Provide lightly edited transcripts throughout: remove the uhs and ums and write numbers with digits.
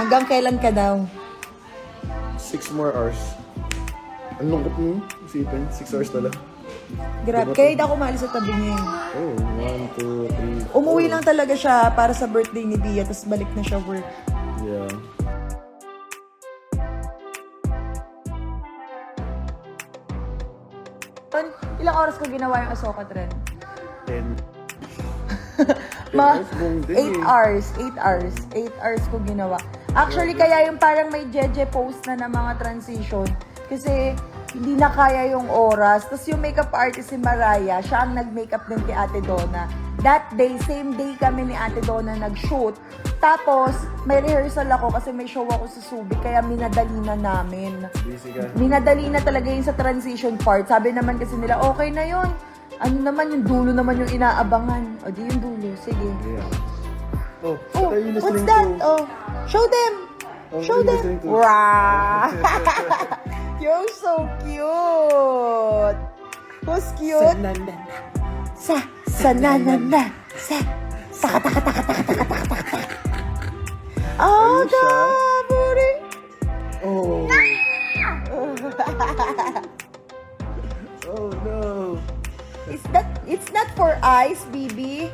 Hanggang kailan ka daw? 6 more hours. Ang lungkot mo. Isipin, 6 hours na lang. Grabe, kaya hindi ako maalis sa tabi niya. Oh, 1, 2, 3. Umuwi lang talaga siya para sa birthday ni Bia, tapos balik na siya work. Yeah. Ilang oras ko ginawa yung Ahsoka trend? 10. 8 hours. 8 hours. 8 hours ko ginawa. Actually, kaya yung parang may jeje post na ng mga transition. Kasi hindi na kaya yung oras. Tapos yung makeup artist si Mariah, siya ang nag-makeup din kay Ate Donna. That day, same day kami ni Ate Donna nag-shoot. Tapos, may rehearsal ako kasi may show ako sa Subic, kaya minadali na namin. Busy ka. Minadali na talaga yun sa transition part. Sabi naman kasi nila, okay na yun. Ano naman, yung dulo naman yung inaabangan. O di yung dulo, sige. Yeah. Oh, Oh, what are you what's listening that? to? Oh, show them! Oh, Show what are you them! listening to? Wow! You're so cute! Who's cute? Sa nanana. Sa taka taka taka taka taka taka taka. Oh, Are you shy? Gaburi! Oh. Oh no. It's not for eyes, baby.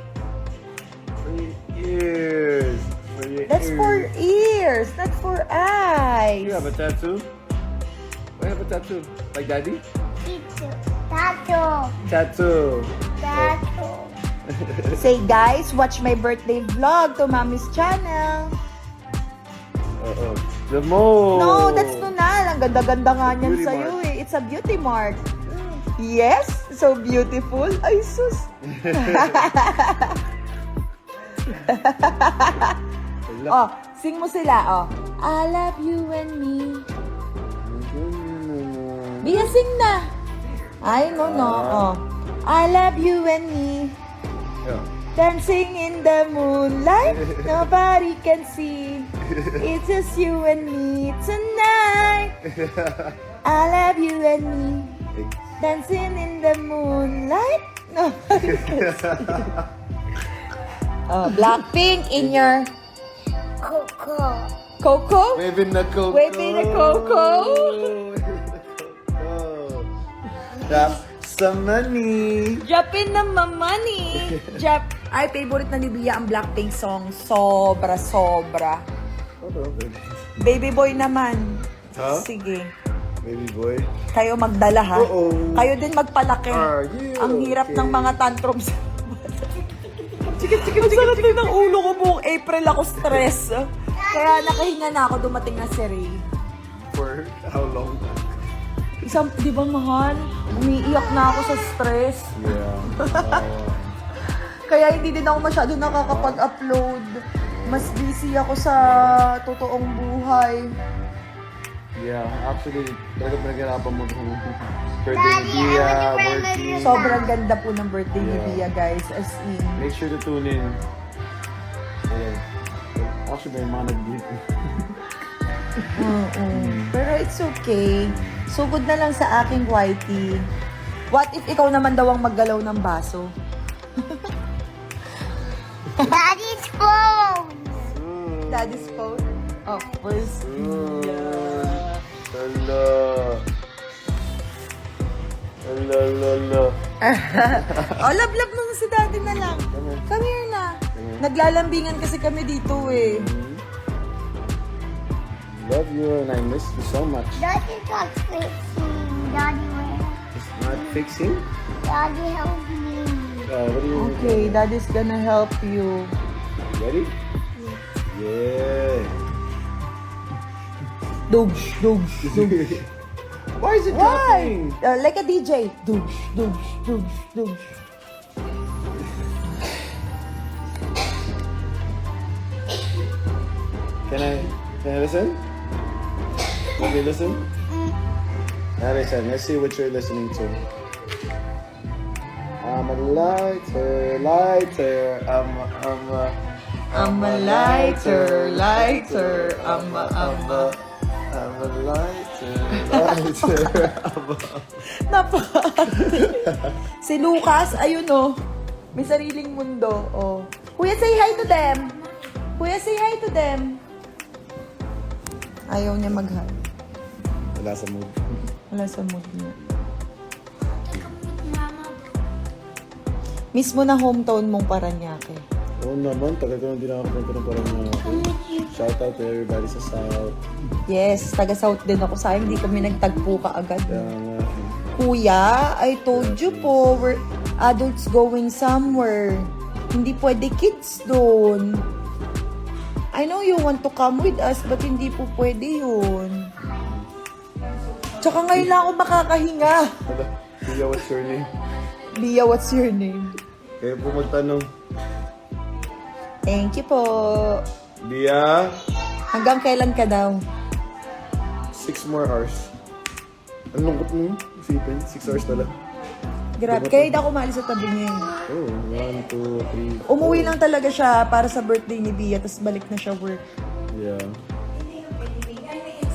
For your ears. For your That's ears. for ears, not for eyes. You have a tattoo? I have a tattoo. Like daddy? Tato. Tattoo. Tato. Say, guys, watch my birthday vlog to Mommy's channel. Uh-oh. The mole. No, that's Nunal. Ang ganda-ganda nga niyan Beauty sa'yo mark. eh. It's a beauty mark. Yes, so beautiful. Ay, sus. Oh, sing mo sila, oh. I love you and me. Bia, sing na. Ay, no. Oh. I love you and me. Yeah. Dancing in the moonlight, nobody can see. It's just you and me tonight. I love you and me. Dancing in the moonlight, nobody can see. Oh, Blackpink in your Coco. Coco? Waving the coco. Waving the coco. Drop some money. Japin na mamani. Ay, favorite na ni Bia ang Blackpink song. Sobra. Baby boy naman. Huh? Sige. Baby boy. Kayo magdala ha. Oo. Kayo din magpalaki. Are you Ang hirap okay? ng mga tantrums. Ang sakit din ng ulo ko buong April ako stress. Kaya nakahinga na ako, dumating na si Ray. For how long? Isang, di ba mahal? Umiiyak na ako sa stress. Yeah. Kaya hindi din ako masyado nakakapag-upload. Mas busy ako sa totoong buhay. Yeah, actually, talaga pinaghirapan mo kung birthday ni Bia, working. Sobrang ganda po ng birthday ni Bia, Yeah. guys. As in. Make sure to tune in. Ayan. Actually, may mga nag-gift. Oo. Pero it's okay. Sugod na lang sa aking whitey. What if ikaw naman daw ang maggalaw ng baso? Daddy's phone. Daddy's phone? Oh, where's Bia? Hala. Hala. Oh, love mo si daddy na lang. Come here na. Naglalambingan kasi kami dito eh. Love you and I miss you so much. Daddy's not fixing. Daddy where? It's not fixing? Daddy help me. What do you Okay, daddy's gonna help you. Ready? Yeah. Dogs. Why is it Why? dropping? Like a DJ. Dogs. Can I listen? Let me listen? Listen, let's see what you're listening to. I'm a lighter. I'm a lighter. I'm a. I'm a lighter. Si Lucas, ayun oh. May sariling mundo, oh. Kuya, say hi to them. Ayaw niya mag-hug. Wala sa mood. Wala sa mood niya. Mama. Miss mo na hometown mong Paranaque. Oo naman, tagal ko na din nakapunta ng Paranaque. Shout out to everybody sa South. Yes, taga-South din ako. Sayang hindi kami nagtagpo kaagad. Kaya nga, Kuya, I told you po, we're adults going somewhere. Hindi pwede kids doon. I know you want to come with us, but hindi po pwede yun. Tsaka ngayon lang ako makakahinga. Hala, Kuya, what's your name? Bia, what's your name? Kaya po magtanong, Thank you po. Bia, Hanggang kailan ka daw? 6 more hours. Ang lungkot mo, isipin, 6 hours na lang. Grabe, kaya hindi ako maalis sa tabi niya. Oh, 1, 2, 3. Umuwi lang talaga siya para sa birthday ni Bia, tapos balik na siya work. Yeah.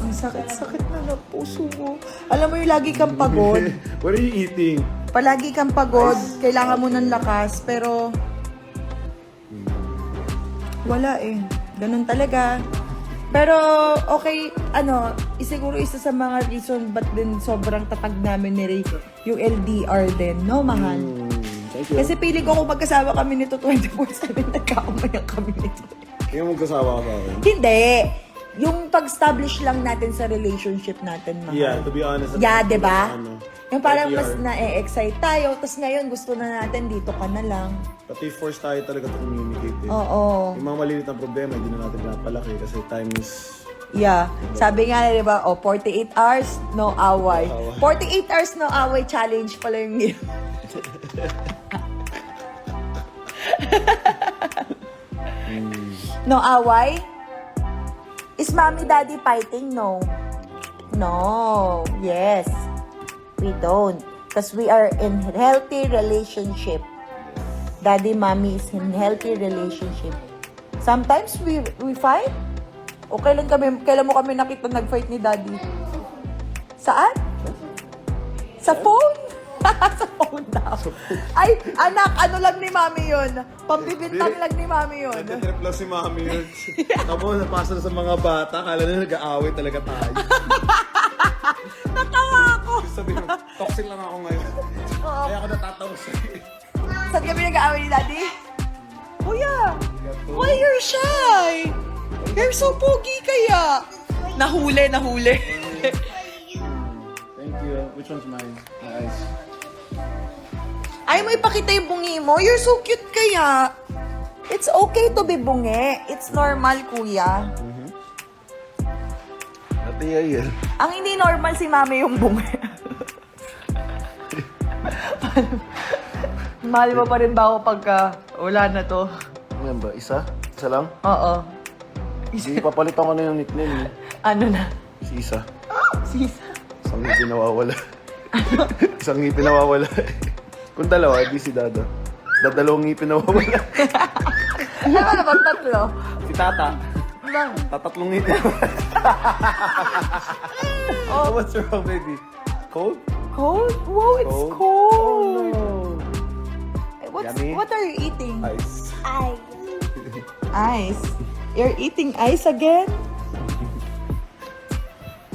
Ang sakit-sakit na puso mo. Alam mo yung lagi kang pagod. What are you eating? Palagi kang pagod, kailangan mo ng lakas, pero wala eh. Ganun talaga. Pero okay, siguro isa sa mga reason ba't din sobrang tatag namin ni Ray, yung LDR din, no, mahal? Thank you. Kasi pili ko kung magkasama kami nito 24/7, nagkaumayan kami nito. Kaya magkasawa ka sa akin. Hindi. Yung pag-establish lang natin sa relationship natin, mahal. Yeah, to be honest. Yeah, diba? Ano, Yung parang LDR. mas na-excite tayo, tapos ngayon gusto na natin dito ka na lang. Pati force tayo talaga to communicate eh. Oo. Yung mga malilit na problema, hindi na natin pinapalaki kasi time is... Yeah. Sabi nga, di ba, 48 hours, no away. 48 hours, no away challenge pala yung No away? Is mommy daddy fighting? No. No. Yes. We don't. Because we are in healthy relationship. Daddy, mommy is in healthy relationship. Sometimes we fight. O kailan mo kami nakita nag-fight ni daddy? Saan? Sa phone? Sa phone daw. Ay, anak, ano lang ni mami yun? Pambibintang lang ni mami yun. Natitrip lang si mami yun. Tapos napasa na sa mga bata, kala na nag-aaway talaga tayo. Natawa ako. Sabi mo, toxic lang ako ngayon. Kaya ako natatawa sa'yo. Saan kami nag-aaway ni daddy? Kuya, why you're shy? You're so pogi kaya. Nahuli. Thank you. Which one's mine? My eyes. Ay, may pakita yung bungi mo. You're so cute kaya. It's okay to be bungi. It's normal, kuya. Ate Yael. Ang hindi normal si mami yung bungi. Mahal mo pa rin ba ako pagka wala na to? Ano ba? Isa? Isa lang? Oo. Hindi, papalitan ko na yung nickname eh. Ano na? Si Isa. Sisa. Isang ngipin nawawala. Isang ngipin nawawala. Kung dalawa, di si Dada. Dalawang ngipin nawawala. Ano ba naman tatlo? Si Tata. Lang. Tatatlong ngipin. Oh, what's wrong, baby? Cold? Cold? Wow, it's Cold? cold. Oh, no. Yummy? What are you eating? Ice. I. Ice. You're eating ice again?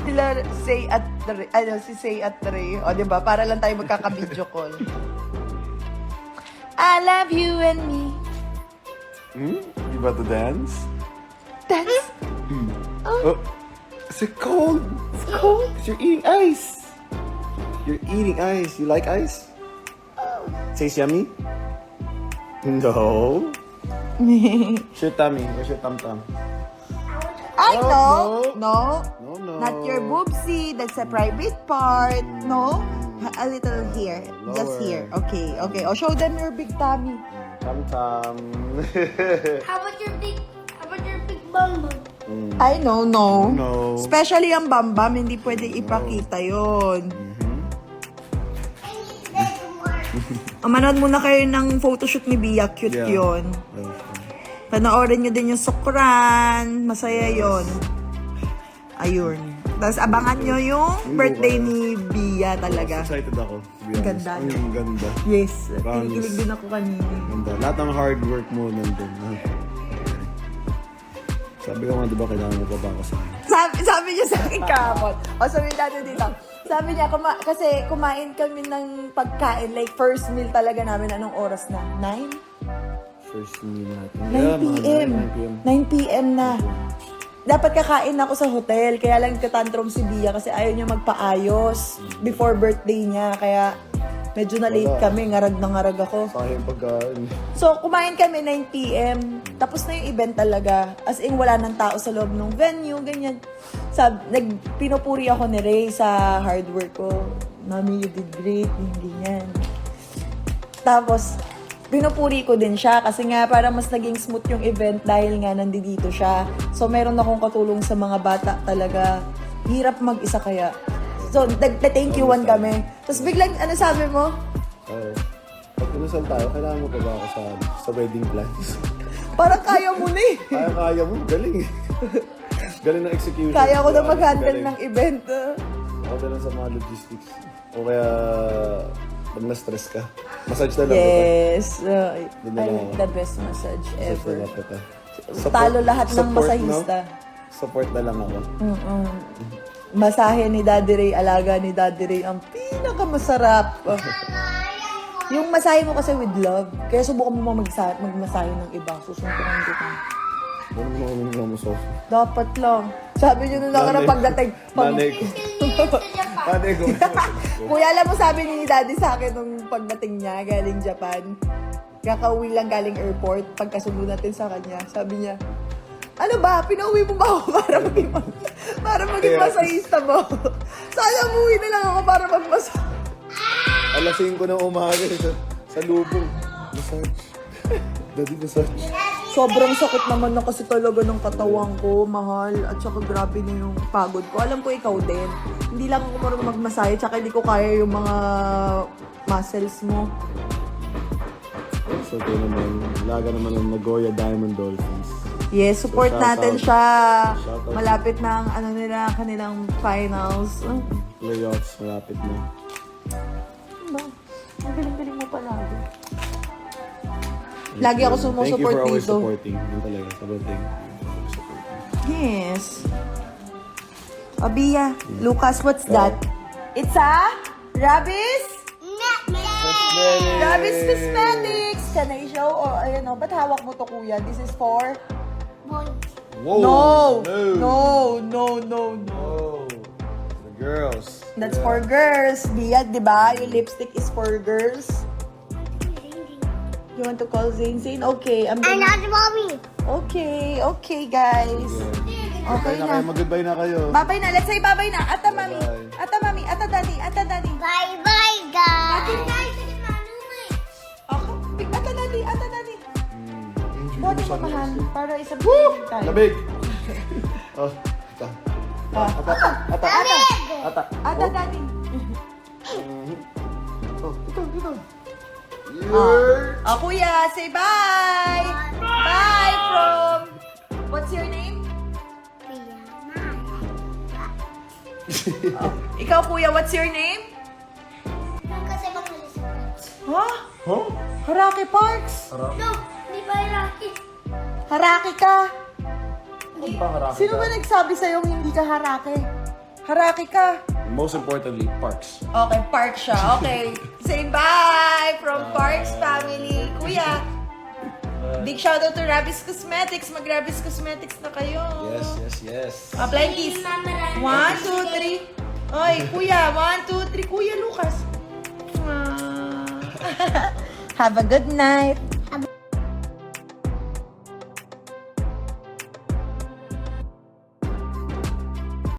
Sila say at the si say at the Ray. O, diba? Para lang tayo magkaka-video call. I love you and me. You about to dance? That's Oh, is it cold? it's cold. You're eating ice. You're eating ice. You like ice? Tastes yummy? No. Where's your tummy? Where's your tum-tum? I Oh, know. No. No. Not your boobsy. That's a private part. No. A little here. Just Lower. here. Okay. O, show them your big tummy. Tum-tum. How about your big bum bum? I know, no. No. Especially ang bambam, hindi pwede ipakita yon. I need that more. Manood muna kayo ng photoshoot ni Bia. Cute Yeah. yon. Panoorin nyo din yung Sukran. Masaya yon. Ayun. Tapos abangan nyo yung birthday ni Bia talaga. Excited ako. To be honest. Ganda. Ang ganda. Yes. Promise. Kinikilig din ako kanina. Ganda. Lahat ng hard work mo nandun. Sabi ko nga, di ba, kailangan mo pa ba ako sa akin? Sabi niya sa akin kahapon. O, sabi natin dito. Sabi niya, kasi kumain kami ng pagkain, like first meal talaga namin, anong oras na? 9? First meal natin. 9 p.m. 9 p.m. na. Dapat kakain ako sa hotel, kaya lang katantrum si Bia kasi ayaw niya magpaayos before birthday niya, kaya medyo na late kami, ngarag na ngarag ako. Sayang pagkain. So, kumain kami 9 p.m. Tapos na yung event talaga. As in, wala nang tao sa loob ng venue, ganyan. Pinupuri ako ni Ray sa hard work ko. Mami, you did great, ganyan. Tapos, pinupuri ko din siya kasi nga para mas naging smooth yung event dahil nga nandito siya. So, meron akong katulong sa mga bata talaga. Hirap mag-isa kaya. So, thank you one kami. Tapos biglang, ano sabi mo? Oo. Pag kinasal tayo, kailangan mo pa ba ako sa wedding plans? Parang kaya mo na eh. Kaya mo, galing. Galing ng execution. Kaya ko na mag-handle Galing. ng event. Ako na lang sa mga logistics. O kaya, pag na-stress ka, massage na lang. Yes. Doon na I lang like ako. the best massage Massage ever. na lang kita. Talo lahat ng Support, masahista. no? Support na lang ako. Masahe ni Daddy Ray, alaga ni Daddy Ray, ang pinakamasarap. Yung masahe mo kasi with love. Kaya subukan mo magmasahe ng iba. Susuntukan kita. Ano mo kami ng massage? Dapat lang. Sabi niyo nung nakarang pagdating. Nanay ko. Nanay ko. Kuya, alam mo sabi ni Daddy sa akin nung pagdating niya galing Japan. Kakauwi lang galing airport. Pagkasundo natin sa kanya. Sabi niya, ano ba? Pinauwi mo ba ako para maging masahista mo? Sana umuwi na lang ako para magmasahe. Alas 5 ng umaga sa lubong. Massage. Daddy, massage. Sobrang sakit naman na kasi talaga ng katawan ko, mahal. At saka grabe na yung pagod ko. Alam ko ikaw din. Hindi lang ako marunong magmasahe, tsaka hindi ko kaya yung mga muscles mo. So, ito naman. Laga naman ng Nagoya Diamond Dolphins. Yes, support So, shout natin out. siya. Shout out. Malapit na ang ano nila, kanilang finals. Playoffs, malapit na. Ano? Ang galing-galing mo palagi. Lagi ako Thank you sumusupport for always dito. supporting. Yun talaga. Sobrang thank you for supporting. Yes. Abia, Lucas, what's that? It's a Rabis? Rabis Cosmetics! Can I show? Or, ayun o, ba't hawak mo to, kuya? This is for... Whoa! No! Oh, the girls. That's for girls. Bia, di ba? Yung lipstick is for girls. You want to call Zayn? Zayn? Okay, I'm And gonna... not mommy. Okay, guys. Okay Bye na kayo. na. Mag-goodbye na kayo. Babay na. Let's say babay na. Ata, mami. Bye-bye. Ata, mami. Ata, daddy. Ata, daddy. Bye bye, guys. Ako. Ata, daddy. Ata, daddy. Body mo, mahal. Para isang tayo. Labig! Oh, ata. Ata. Ata, daddy. Oh, ito. Kuya, say bye. Bye from... What's your name? Ikaw, kuya, what's your name? Ha? Huh? Haraki Parks? No, di ba Rocky? Haraki ka? Haraki Sino ba nagsabi sa'yo hindi ka haraki? Haraki ka. Most importantly, parks. Okay, Parks siya. Okay. Say bye from Parks family. Kuya, big shoutout to Rabis Cosmetics. Mag-Rabis Cosmetics na kayo. Yes. Apply kiss. 1, 2, 3. Oy, kuya. 1, 2, 3. Kuya Lucas. Have a good night.